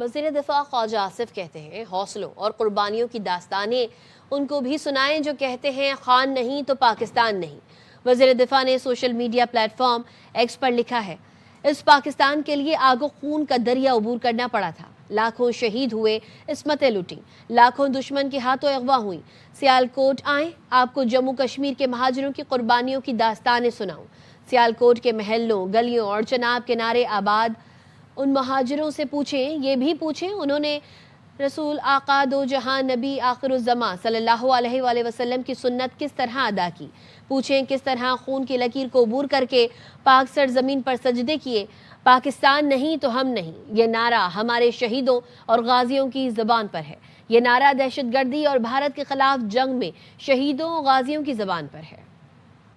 وزیر دفاع خواجہ آصف کہتے ہیں حوصلوں اور قربانیوں کی داستانیں ان کو بھی سنائیں جو کہتے ہیں خان نہیں تو پاکستان نہیں۔ وزیر دفاع نے social media platform X پر لکھا ہے، اس پاکستان کے لیے آگ و خون کا دریا عبور کرنا پڑا تھا، لاکھوں شہید ہوئے، عصمتیں لوٹیں، لاکھوں دشمن کے ہاتھوں اغوا ہوئیں۔ سیالکوٹ آئیں، آپ کو جموں کشمیر کے مہاجروں کی قربانیوں کی داستانیں سناؤں۔ سیالکوٹ کے محلوں، گلیوں اور چناب کنارے آباد ان مہاجروں سے پوچھیں، یہ بھی پوچھیں انہوں نے رسول آقا دو جہاں نبی آخر الزماں صلی اللہ علیہ وآلہ وسلم کی سنت کس طرح ادا کی، پوچھیں کس طرح خون کی لکیر کو عبور کر کے پاک سرزمین پر سجدے کیے۔ پاکستان نہیں تو ہم نہیں، یہ نعرہ ہمارے شہیدوں اور غازیوں کی زبان پر ہے، یہ نعرہ دہشت گردی اور بھارت کے خلاف جنگ میں شہیدوں اور غازیوں کی زبان پر ہے۔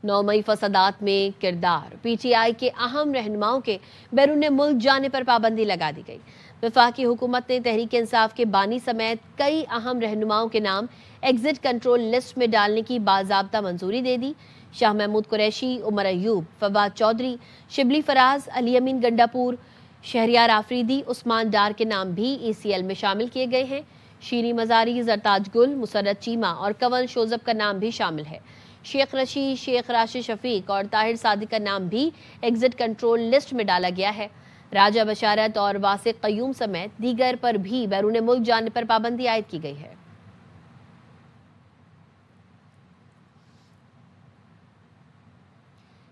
9 مئی فسادات میں کردار، پی ٹی آئی کے اہم رہنماؤں کے بیرون ملک جانے پر پابندی لگا دی گئی۔ وفاقی حکومت نے تحریک انصاف کے بانی سمیت کئی اہم رہنماؤں کے نام ایگزٹ کنٹرول لسٹ میں ڈالنے کی باضابطہ منظوری دے دی۔ شاہ محمود قریشی، عمر ایوب، فواد چودھری، شبلی فراز، علی امین گنڈاپور، شہریار آفریدی، عثمان ڈار کے نام بھی ای سی ایل میں شامل کیے گئے ہیں۔ شیریں مزاری، زرتاج گل، مسرت چیمہ اور کنول شوزب کا نام بھی شامل ہے۔ شیخ رشید، شیخ راشد شفیق اور طاہر صادق کا نام بھی ایگزٹ کنٹرول لسٹ میں ڈالا گیا ہے۔ راجہ بشارت اور واسق قیوم سمیت دیگر پر بھی بیرون ملک جانے پر پابندی عائد کی گئی ہے۔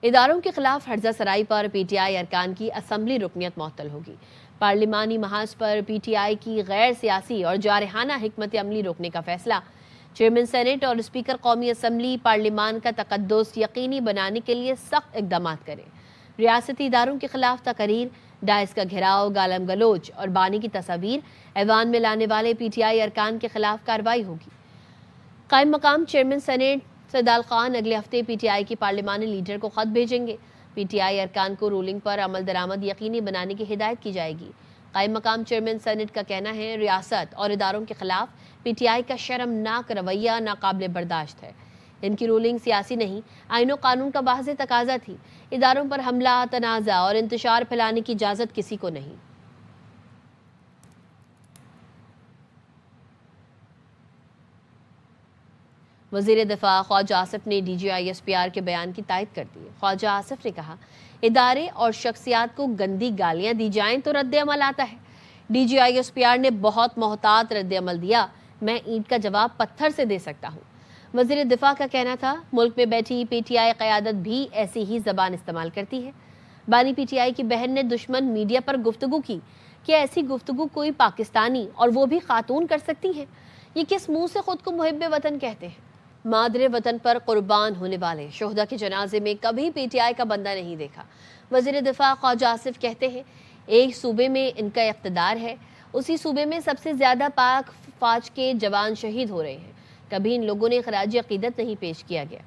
اداروں کے خلاف ہرزہ سرائی پر پی ٹی آئی ارکان کی اسمبلی رکنیت معطل ہوگی۔ پارلیمانی محاذ پر پی ٹی آئی کی غیر سیاسی اور جارحانہ حکمت عملی روکنے کا فیصلہ۔ چیئرمین سینیٹ اور اسپیکر قومی اسمبلی پارلیمان کا تقدس یقینی بنانے کے لیے سخت اقدامات کریں۔ ریاستی اداروں کے خلاف تقاریر، ڈائز کا گھیراؤ، گالم گلوچ اور بانی کی تصاویر ایوان میں لانے والے پی ٹی آئی ارکان کے خلاف کارروائی ہوگی۔ قائم مقام چیئرمین سینیٹ سیدال خان اگلے ہفتے پی ٹی آئی کی پارلیمانی لیڈر کو خط بھیجیں گے۔ پی ٹی آئی ارکان کو رولنگ پر عمل درآمد یقینی بنانے کی ہدایت کی جائے گی۔ قائم مقام چیئرمین سینیٹ کا کہنا ہے ریاست اور اداروں کے خلاف پی ٹی آئی کا شرمناک رویہ ناقابل برداشت ہے۔ ان کی رولنگ سیاسی نہیں، آئین و قانون کا واضح تقاضا تھی۔ اداروں پر حملہ، تنازع اور انتشار پھیلانے کی اجازت کسی کو نہیں۔ وزیر دفاع خواجہ آصف نے D G I S P R کے بیان کی تائید کر دی۔ خواجہ آصف نے کہا، ادارے اور شخصیات کو گندی گالیاں دی جائیں تو رد عمل آتا ہے۔ D G I S P R نے بہت محتاط رد عمل دیا، میں اینٹ کا جواب پتھر سے دے سکتا ہوں۔ وزیر دفاع کا کہنا تھا، ملک میں بیٹھی پی ٹی آئی قیادت بھی ایسی ہی زبان استعمال کرتی ہے۔ بانی پی ٹی آئی کی بہن نے دشمن میڈیا پر گفتگو کی، کہ ایسی گفتگو کوئی پاکستانی اور وہ بھی خاتون کر سکتی ہے؟ یہ کس منہ سے خود کو محب وطن کہتے ہیں؟ مادر وطن پر قربان ہونے والے شہداء کے جنازے میں کبھی پی ٹی آئی کا بندہ نہیں دیکھا۔ وزیر دفاع خواجہ آصف کہتے ہیں، ایک صوبے میں ان کا اقتدار ہے، اسی صوبے میں سب سے زیادہ پاک فوج کے جوان شہید ہو رہے ہیں، کبھی ان لوگوں نے خراج عقیدت نہیں پیش کیا گیا،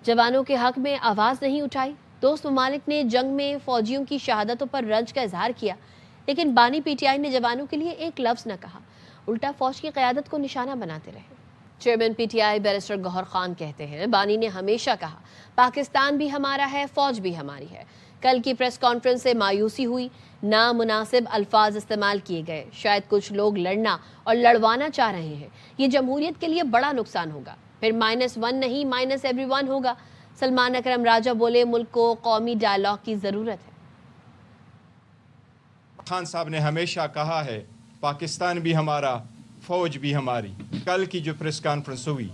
جوانوں کے حق میں آواز نہیں اٹھائی۔ دوست ممالک نے جنگ میں فوجیوں کی شہادتوں پر رنج کا اظہار کیا، لیکن بانی پی ٹی آئی نے جوانوں کے لیے ایک لفظ نہ کہا، الٹا فوج کی قیادت کو نشانہ بناتے رہے۔ Chairman P T I barrister Gohar Khan کہتے ہیں، بانی نے ہمیشہ کہا پاکستان بھی ہمارا ہے، فوج بھی ہماری ہے۔ کل کی پریس کانفرنس سے مایوسی ہوئی، نامناسب الفاظ استعمال کیے گئے، شاید کچھ لوگ لڑنا اور لڑوانا چاہ رہے ہیں، یہ جمہوریت کے لیے بڑا نقصان ہوگا، پھر -1 نہیں -everyone ہوگا۔ سلمان اکرم راجہ بولے، ملک کو قومی ڈائیلاگ کی ضرورت ہے۔ خان صاحب نے ہمیشہ کہا ہے پاکستان بھی ہمارا، فوج بھی ہماری۔ کل کی جو پریس کانفرنس ہوئی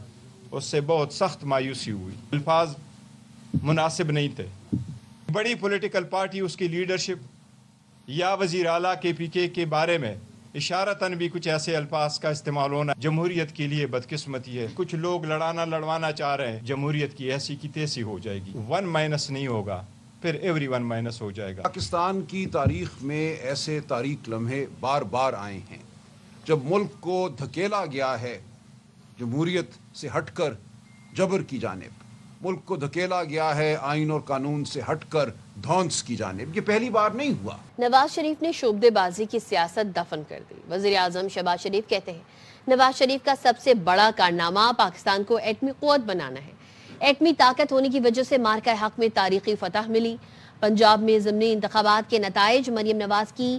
اس سے بہت سخت مایوسی ہوئی، الفاظ مناسب نہیں تھے۔ بڑی پولیٹیکل پارٹی، اس کی لیڈرشپ یا وزیر اعلیٰ کے پی کے بارے میں اشارتاً بھی کچھ ایسے الفاظ کا استعمال ہونا جمہوریت کے لیے بدقسمتی ہے۔ کچھ لوگ لڑوانا چاہ رہے ہیں، جمہوریت کی ایسی کی تیسی ہو جائے گی، 1- نہیں ہوگا، پھر everyone- ہو جائے گا۔ پاکستان کی تاریخ میں ایسے تاریک لمحے بار بار آئے ہیں جب ملک کو دھکیلا گیا ہے جمہوریت سے ہٹ کر جبر کی جانب، ملک کو دھکیلا گیا ہے آئین اور قانون سے ہٹ کر دھونس کی جانب۔ یہ پہلی بار نہیں ہوا۔ نواز شریف نے شعبدے بازی کی سیاست دفن کر دی۔ وزیر اعظم شہباز شریف کہتے ہیں، نواز شریف کا سب سے بڑا کارنامہ پاکستان کو ایٹمی قوت بنانا ہے۔ ایٹمی طاقت ہونے کی وجہ سے مارکہ حق میں تاریخی فتح ملی۔ پنجاب میں ضمنی انتخابات کے نتائج مریم نواز کی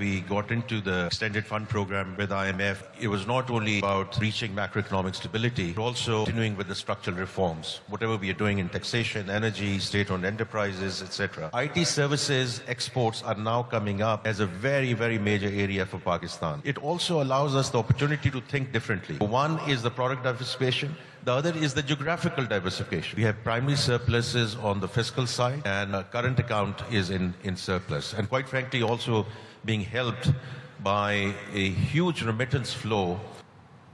We got into the extended fund program with IMF. It was not only about reaching macroeconomic stability, but also continuing with the structural reforms. Whatever we are doing in taxation, energy, state-owned enterprises, etc. IT services exports are now coming up as a very, very major area for Pakistan. It also allows us the opportunity to think differently. One is the product diversification. The other is the geographical diversification. We have primary surpluses on the fiscal side, and current account is in surplus. And quite frankly, also being helped by a huge remittance flow.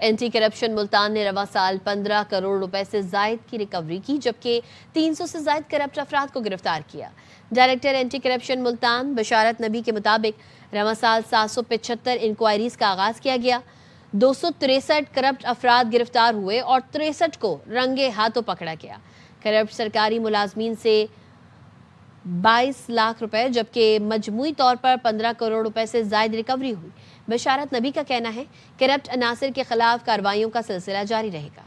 Anti corruption Multan نے رواں سال 15 کروڑ روپے سے زائد کی recovery کی، جبکہ 300 سے زائد کرپٹ افراد کو گرفتار کیا۔ ڈائریکٹر اینٹی کرپشن ملتان بشارت نبی کے مطابق رواں سال 775 انکوائریز کا آغاز کیا گیا، 263 کرپٹ افراد گرفتار ہوئے اور 63 کو رنگے ہاتھوں پکڑا گیا۔ کرپٹ سرکاری ملازمین سے 22 لاکھ روپے جبکہ مجموعی طور پر 15 کروڑ روپے سے زائد ریکوری ہوئی۔ بشارت نبی کا کہنا ہے کرپٹ عناصر کے خلاف کارروائیوں کا سلسلہ جاری رہے گا۔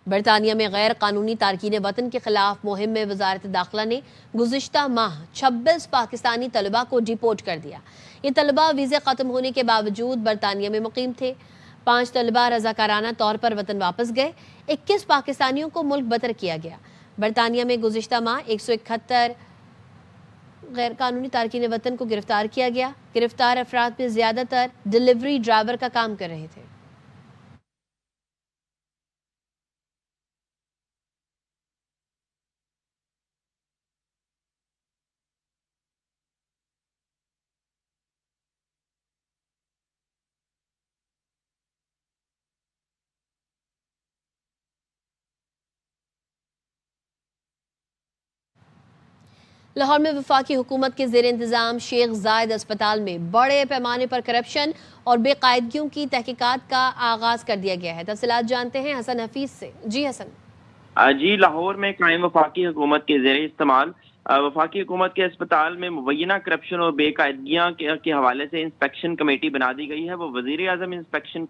برطانیہ میں غیر قانونی تارکین وطن کے خلاف مہم میں وزارت داخلہ نے گزشتہ ماہ 26 پاکستانی طلباء کو ڈیپورٹ کر دیا۔ یہ طلباء ویزے ختم ہونے کے باوجود برطانیہ میں مقیم تھے۔ 5 طلباء رضاکارانہ طور پر وطن واپس گئے، 21 پاکستانیوں کو ملک بدر کیا گیا۔ برطانیہ میں گزشتہ ماہ 171 غیر قانونی تارکین وطن کو گرفتار کیا گیا۔ گرفتار افراد میں زیادہ تر ڈیلیوری ڈرائیور کا کام کر رہے تھے۔ لاہور میں وفاقی حکومت کے زیر انتظام شیخ زاید اسپتال میں بڑے پیمانے پر کرپشن اور بے قاعدگیوں کی تحقیقات کا آغاز کر دیا گیا ہے۔ تفصیلات جانتے ہیں حسن حفیظ سے۔ جی حسن۔ جی، لاہور میں قائم وفاقی حکومت کے زیر استعمال وفاقی حکومت کے اسپتال میں مبینہ کرپشن اور بے قاعدگیاں کے حوالے سے انسپیکشن کمیٹی بنا دی گئی ہے۔ وہ وزیر اعظم انسپیکشن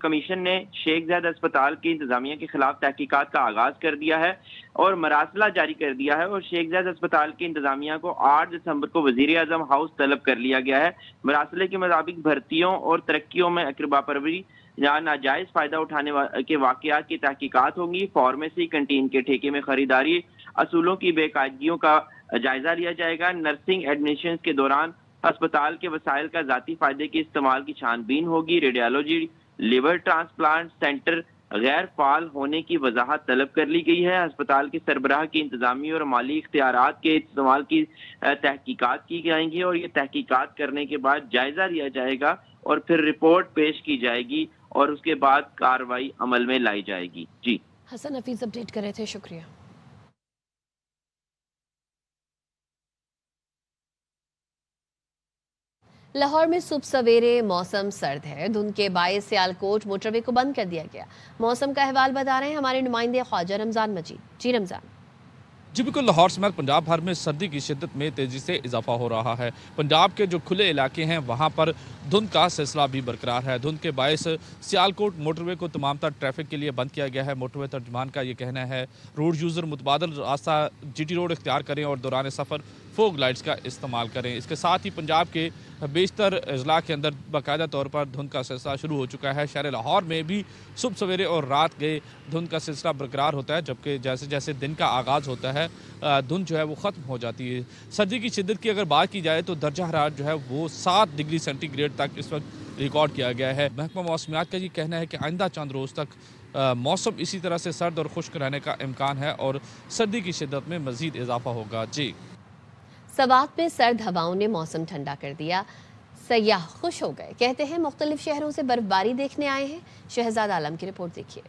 کمیشن نے شیخ زاید اسپتال کی انتظامیہ کے خلاف تحقیقات کا آغاز کر دیا ہے اور مراسلہ جاری کر دیا ہے، اور شیخ زاید اسپتال کی انتظامیہ کو 8 دسمبر کو وزیر اعظم ہاؤس طلب کر لیا گیا ہے۔ مراسلے کے مطابق بھرتیوں اور ترقیوں میں اقربا پروری یا ناجائز فائدہ اٹھانے کے واقعات کی تحقیقات ہوں گی۔ فارمیسی کنٹین کے ٹھیکے میں خریداری اصولوں کی بے قاعدگیوں کا جائزہ لیا جائے گا۔ نرسنگ ایڈمیشن کے دوران اسپتال کے وسائل کا ذاتی فائدے کے استعمال کی چھان بین ہوگی۔ ریڈیالوجی لیور ٹرانسپلانٹ سینٹر غیر فعال ہونے کی وضاحت طلب کر لی گئی ہے۔ اسپتال کے سربراہ کی انتظامی اور مالی اختیارات کے استعمال کی تحقیقات کی جائیں گی، اور یہ تحقیقات کرنے کے بعد جائزہ لیا جائے گا اور پھر رپورٹ پیش کی جائے گی اور اس کے بعد کارروائی عمل میں لائی جائے گی۔ جی حسن حفیظ اپڈیٹ کر رہے تھے، شکریہ۔ لاہور میں صبح سویرے موسم سرد ہے، دھند کے باعث سیالکوٹ موٹر وے کو بند کر دیا گیا۔ موسم کا احوال بتا رہے ہیں ہمارے نمائندے خواجہ رمضان مجید۔ جی رمضان۔ جی بالکل، لاہور سمیت پنجاب بھر میں سردی کی شدت میں تیزی سے اضافہ ہو رہا ہے۔ پنجاب کے جو کھلے علاقے ہیں وہاں پر دھند کا سلسلہ بھی برقرار ہے۔ دھند کے باعث سیالکوٹ موٹر وے کو تمام تر ٹریفک کے لیے بند کیا گیا ہے۔ موٹر وے ترجمان کا یہ کہنا ہے روڈ یوزر متبادل راستہ جی ٹی روڈ اختیار کریں اور دوران سفر فوگ لائٹس کا استعمال کریں۔ اس کے ساتھ ہی پنجاب کے بیشتر اضلاع کے اندر باقاعدہ طور پر دھند کا سلسلہ شروع ہو چکا ہے۔ شہر لاہور میں بھی صبح سویرے اور رات گئے دھند کا سلسلہ برقرار ہوتا ہے، جبکہ جیسے جیسے دن کا آغاز ہوتا ہے دھند جو ہے وہ ختم ہو جاتی ہے۔ سردی کی شدت کی اگر بات کی جائے تو درجہ حرارت جو ہے وہ 7 ڈگری سینٹی گریڈ تک اس وقت ریکارڈ کیا گیا ہے۔ محکمہ موسمیات کا یہ کہنا ہے کہ آئندہ چند روز تک موسم اسی طرح سے سرد اور خشک رہنے کا امکان ہے اور سردی کی شدت میں مزید اضافہ ہوگا۔ جی، سوات میں سرد ہواؤں نے موسم ٹھنڈا کر دیا، سیاح خوش ہو گئے۔ کہتے ہیں مختلف شہروں سے برف باری دیکھنے آئے ہیں۔ شہزاد عالم کی رپورٹ دیکھیے۔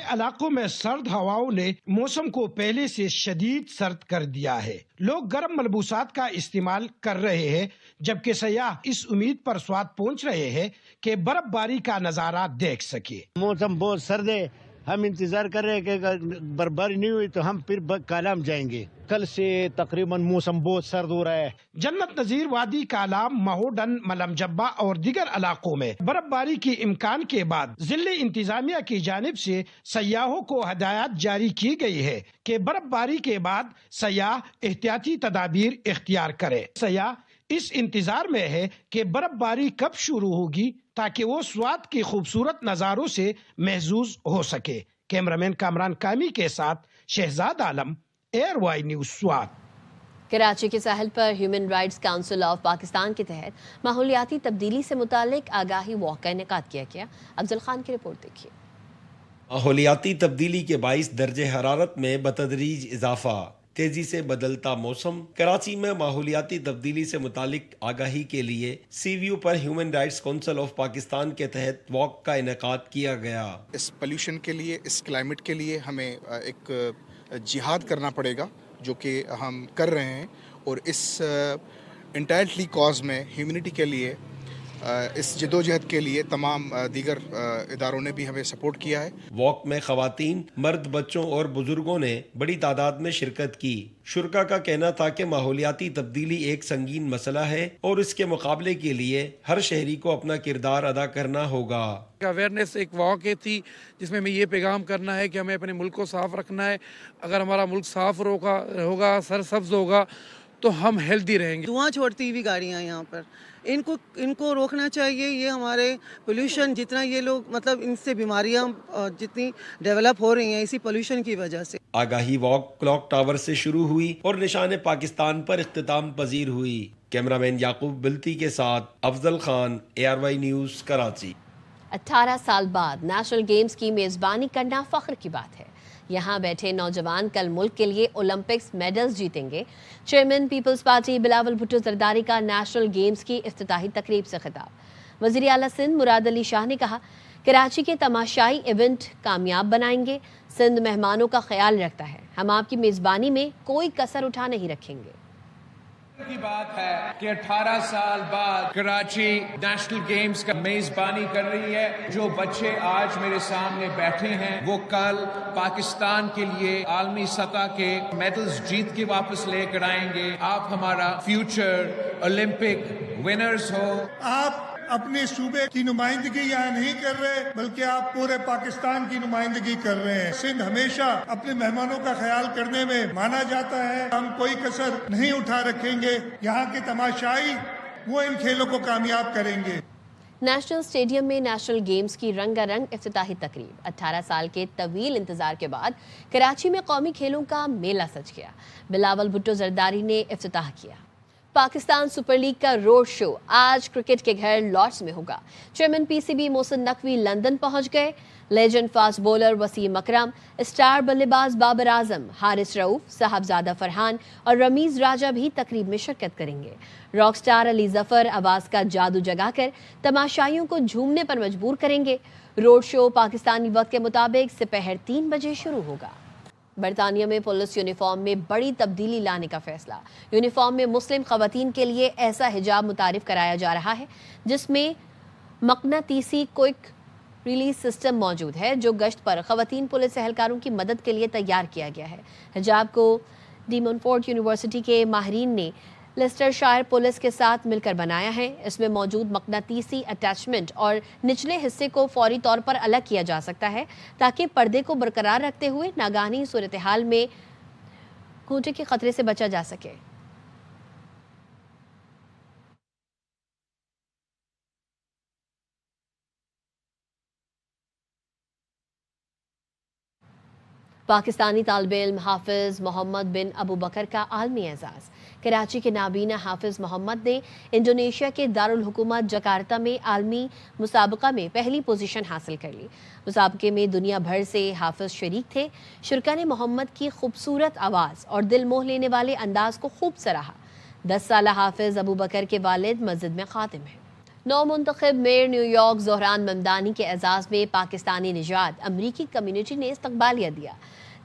علاقوں میں سرد ہواؤں نے موسم کو پہلے سے شدید سرد کر دیا ہے۔ لوگ گرم ملبوسات کا استعمال کر رہے ہیں، جبکہ سیاح اس امید پر سوات پہنچ رہے ہیں کہ برف باری کا نظارہ دیکھ سکے۔ موسم بہت سرد ہے، ہم انتظار کر رہے ہیں کہ اگر برفباری نہیں ہوئی تو ہم پھر کالام جائیں گے۔ کل سے تقریباً موسم بہت سرد ہو رہا ہے۔ جنت نظیر وادی کالام، مہوڈن، ملم جبہ اور دیگر علاقوں میں برف باری کے امکان کے بعد ضلع انتظامیہ کی جانب سے سیاحوں کو ہدایات جاری کی گئی ہے کہ برف باری کے بعد سیاح احتیاطی تدابیر اختیار کریں۔ سیاح اس انتظار میں ہے کہ برف باری کب شروع ہوگی تاکہ وہ سوات کے خوبصورت نظاروں سے محظوظ ہو سکے۔ کیمرامین کامران کامی کے ساتھ Shahzad Alam, ARY News Swat. Karachi کے ساحل پر Human Rights Council of Pakistan کے تحت ماحولیاتی تبدیلی سے متعلق آگاہی واک کا انعقاد کیا گیا۔ افضل خان کی رپورٹ دیکھیے۔ ماحولیاتی تبدیلی کے باعث درجہ حرارت میں بتدریج اضافہ، تیزی سے بدلتا موسم، کراچی میں ماحولیاتی تبدیلی سے متعلق آگاہی کے لیے سی وی یو پر Human Rights Council of Pakistan کے تحت واک کا انعقاد کیا گیا۔ اس پولیوشن کے لیے، اس کلائمیٹ کے لیے ہمیں ایک جہاد کرنا پڑے گا، جو کہ ہم کر رہے ہیں، اور اس انٹائرلی کاز میں ہیومنٹی کے لیے، اس جدوجہد کے لیے تمام دیگر اداروں نے بھی ہمیں سپورٹ کیا ہے۔ واک میں خواتین، مرد، بچوں اور بزرگوں نے بڑی تعداد میں شرکت کی۔ شرکا کا کہنا تھا کہ ماحولیاتی تبدیلی ایک سنگین مسئلہ ہے اور اس کے مقابلے کے لیے ہر شہری کو اپنا کردار ادا کرنا ہوگا۔ اویئرنیس ایک واک تھی جس میں ہمیں یہ پیغام کرنا ہے کہ ہمیں اپنے ملک کو صاف رکھنا ہے۔ اگر ہمارا ملک صاف ہوگا، سرسبز ہوگا تو ہم ہیلدی رہیں گے۔ دھواں چھوڑتی ہوئی گاڑیاں یہاں پر، ان کو روکنا چاہیے۔ یہ ہمارے پولیوشن جتنا، یہ لوگ مطلب ان سے بیماریاں جتنی ڈیولپ ہو رہی ہیں اسی پولیوشن کی وجہ سے۔ آگاہی واک کلاک ٹاور سے شروع ہوئی اور نشان پاکستان پر اختتام پذیر ہوئی۔ کیمرہ مین یعقوب بلتی کے ساتھ افضل خان، ARY نیوز، کراچی۔ 18 سال بعد نیشنل گیمز کی میزبانی کرنا فخر کی بات ہے۔ یہاں بیٹھے نوجوان کل ملک کے لیے اولمپکس میڈلز جیتیں گے۔ چیئرمین پیپلز پارٹی بلاول بھٹو زرداری کا نیشنل گیمز کی افتتاحی تقریب سے خطاب۔ وزیر اعلیٰ سندھ مراد علی شاہ نے کہا، کراچی کے تماشائی ایونٹ کامیاب بنائیں گے۔ سندھ مہمانوں کا خیال رکھتا ہے، ہم آپ کی میزبانی میں کوئی کسر اٹھا نہیں رکھیں گے۔ کی بات ہے کہ 18 سال بعد کراچی نیشنل گیمز کا میزبانی کر رہی ہے۔ جو بچے آج میرے سامنے بیٹھے ہیں وہ کل پاکستان کے لیے عالمی سطح کے میڈلز جیت کے واپس لے کر آئیں گے۔ آپ ہمارا فیوچر اولمپک ونرز ہو۔ آپ اپنے صوبے کی نمائندگی یہاں نہیں کر رہے بلکہ آپ پورے پاکستان کی نمائندگی کر رہے ہیں۔ سندھ ہمیشہ اپنے مہمانوں کا خیال کرنے میں مانا جاتا ہے، ہم کوئی کسر نہیں اٹھا رکھیں گے۔ یہاں کے تماشائی وہ ان کھیلوں کو کامیاب کریں گے۔ نیشنل اسٹیڈیم میں نیشنل گیمز کی رنگا رنگ افتتاحی تقریب۔ 18 سال کے طویل انتظار کے بعد کراچی میں قومی کھیلوں کا میلہ سج گیا۔ بلاول بھٹو زرداری نے افتتاح کیا۔ پاکستان سپر لیگ کا روڈ شو آج کرکٹ کے گھر لارڈز میں ہوگا۔ Chairman PCB Mohsin Naqvi London پہنچ گئے۔ لیجنڈ فاسٹ بولر وسیم اکرم، اسٹار بلے باز بابر اعظم، حارث رؤوف، صاحبزادہ فرحان اور رمیز راجہ بھی تقریب میں شرکت کریں گے۔ راک سٹار علی ظفر آواز کا جادو جگا کر تماشائیوں کو جھومنے پر مجبور کریں گے۔ روڈ شو پاکستانی وقت کے مطابق سپہر 3 بجے شروع ہوگا۔ برطانیہ میں پولیس یونیفارم میں بڑی تبدیلی لانے کا فیصلہ۔ یونیفارم میں مسلم خواتین کے لیے ایسا حجاب متعارف کرایا جا رہا ہے جس میں مقناطیسی کوئک ریلیز سسٹم موجود ہے، جو گشت پر خواتین پولیس اہلکاروں کی مدد کے لیے تیار کیا گیا ہے۔ حجاب کو ڈی مونفورٹ یونیورسٹی کے ماہرین نے لیسٹر شائر پولیس کے ساتھ مل کر بنایا ہے۔ اس میں موجود مقناطیسی اٹیچمنٹ اور نچلے حصے کو فوری طور پر الگ کیا جا سکتا ہے تاکہ پردے کو برقرار رکھتے ہوئے ناگہانی صورتحال میں گھونٹے کے خطرے سے بچا جا سکے۔ پاکستانی طالب علم حافظ محمد بن ابو بکر کا عالمی اعزاز۔ کراچی کے نابینا حافظ محمد نے انڈونیشیا کے دارالحکومت جکارتا میں عالمی مسابقہ میں پہلی پوزیشن حاصل کر لی۔ مسابقے میں دنیا بھر سے حافظ شریک تھے۔ شرکا نے محمد کی خوبصورت آواز اور دل موہ لینے والے انداز کو خوب سراہا۔ 10 سالہ حافظ ابو بکر کے والد مسجد میں خادم ہیں۔ نو منتخب mayor new York Dhahran Mamdani کے اعزاز میں پاکستانی نژاد امریکی کمیونٹی نے استقبالیہ دیا۔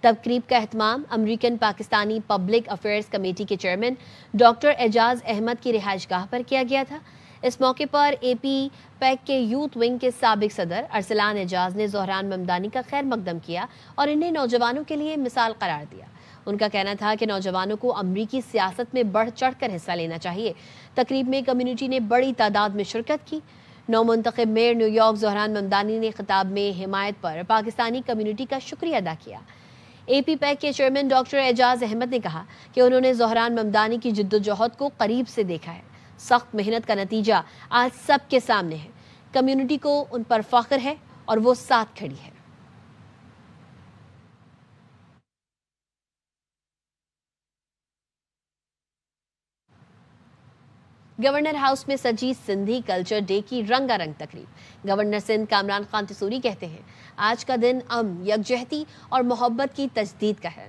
تقریب کا اہتمام American Pakistani public affairs committee کے چیئرمین ڈاکٹر اعجاز احمد کی رہائش گاہ پر کیا گیا تھا۔ اس موقع پر AP پیک کے یوتھ ونگ کے سابق صدر ارسلان اعجاز نے زہران ممدانی کا خیر مقدم کیا اور انہیں نوجوانوں کے لیے مثال قرار دیا۔ ان کا کہنا تھا کہ نوجوانوں کو امریکی سیاست میں بڑھ چڑھ کر حصہ لینا چاہیے۔ تقریب میں کمیونٹی نے بڑی تعداد میں شرکت کی۔ نو منتخب mayor new York Dhahran Mamdani نے خطاب میں حمایت پر پاکستانی کمیونٹی کا شکریہ ادا کیا۔ AP پیک کے چیئرمین ڈاکٹر اعجاز احمد نے کہا کہ انہوں نے زہران ممدانی کی جدوجہد کو قریب سے دیکھا ہے۔ سخت محنت کا نتیجہ آج سب کے سامنے ہے۔ کمیونٹی کو ان پر فخر ہے اور وہ ساتھ کھڑی ہے۔ گورنر ہاؤس میں سجی سندھی کلچر ڈے کی رنگا رنگ تقریب۔ گورنر سندھ کامران خان تسوری کہتے ہیں، آج کا دن امن، یکجہتی اور محبت کی تجدید کا ہے۔